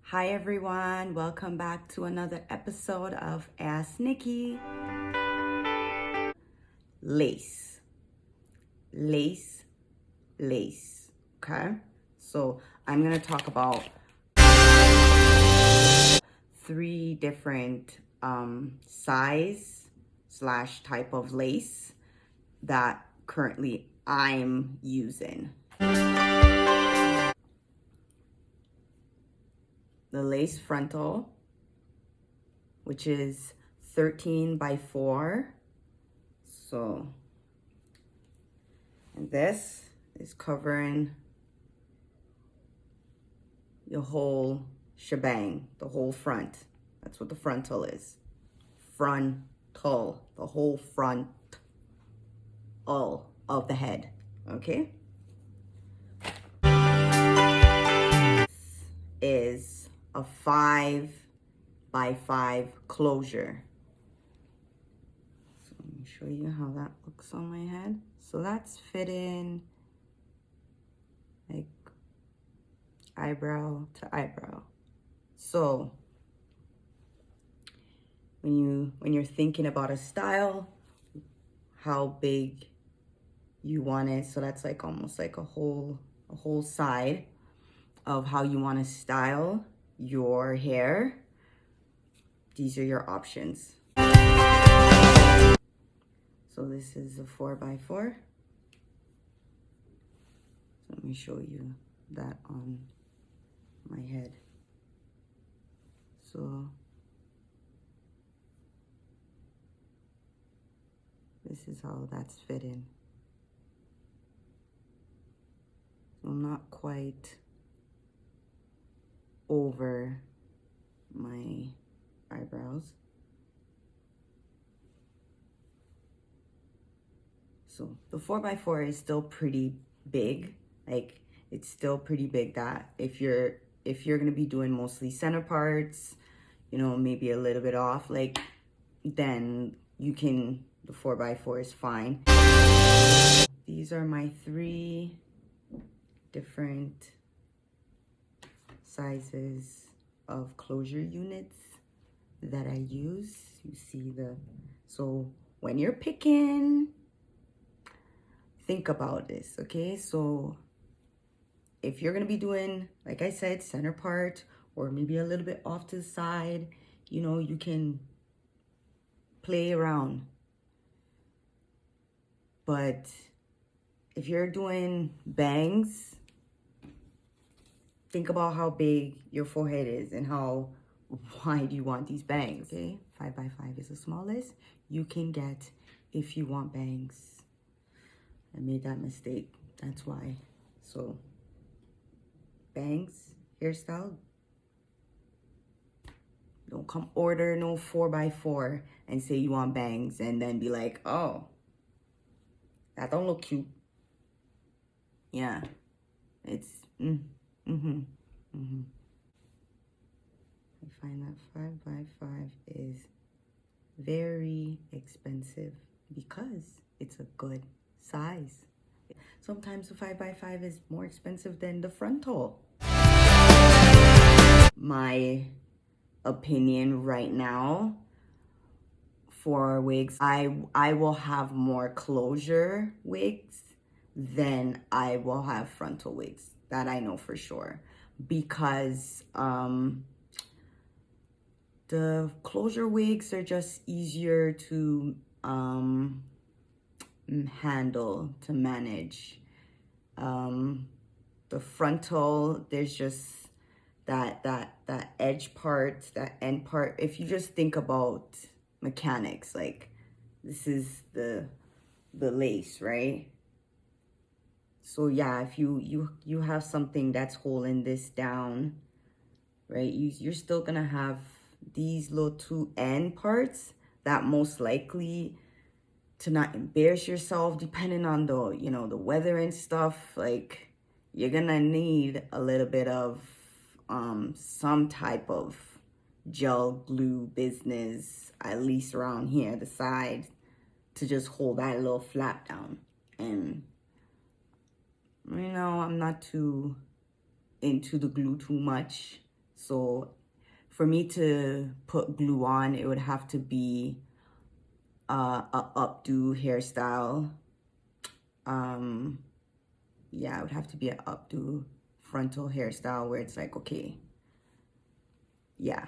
Hi everyone, welcome back to another episode of Ask Nikki. Lace, lace, lace, okay? So I'm gonna talk about three different size slash type of lace that currently I'm using. The lace frontal, which is 13 by 4. So, and this is covering the whole shebang, the whole front. That's what the frontal is. Frontal, the whole front all of the head, okay? Is a 5 by 5 closure. So let me show you how that looks on my head. So that's fitting like eyebrow to eyebrow. So when you're thinking about a style, how big you want it, so that's like almost like a whole side of how you want to style your hair. These are your options. So this is a 4 by 4. So let me show you that on my head. So this is how that's fitting. So I'm not quite over my eyebrows. So the 4 by 4 is still pretty big. Like it's still pretty big that if you're gonna be doing mostly center parts, you know, maybe a little bit off, like then you can, the 4 by 4 is fine. These are my 3 different sizes of closure units that I use. You see so when you're picking, think about this, okay? So if you're gonna be doing, like I said, center part or maybe a little bit off to the side, you know, you can play around. But if you're doing bangs, think about how big your forehead is and how wide you want these bangs, okay? 5 by 5 is the smallest you can get if you want bangs. I made that mistake, that's why. So bangs, hairstyle, don't come order no 4 by 4 and say you want bangs and then be like, oh, that don't look cute. Yeah, it's, I find that 5 by 5 is very expensive because it's a good size. Sometimes the 5 by 5 is more expensive than the frontal. My opinion right now for wigs, I will have more closure wigs than I will have frontal wigs. That I know for sure, because the closure wigs are just easier to handle, to manage. The frontal, there's just that edge part, that end part. If you just think about mechanics, like this is the lace, right? So yeah, if you have something that's holding this down, right, you're still gonna have these little 2 end parts that most likely, to not embarrass yourself, depending on the, you know, the weather and stuff, like you're gonna need a little bit of some type of gel glue business, at least around here, the sides, to just hold that little flap down. And you know, I'm not too into the glue too much, So for me to put glue on, it would have to be a updo hairstyle. Yeah, it would have to be an updo frontal hairstyle where it's like, okay, yeah,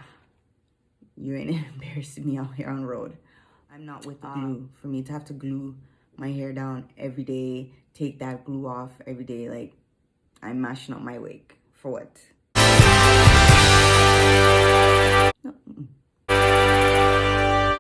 you ain't embarrassing me out here on the road. I'm not with the glue. For me to have to glue my hair down every day, take that glue off every day, like, I'm mashing up my wig. For what?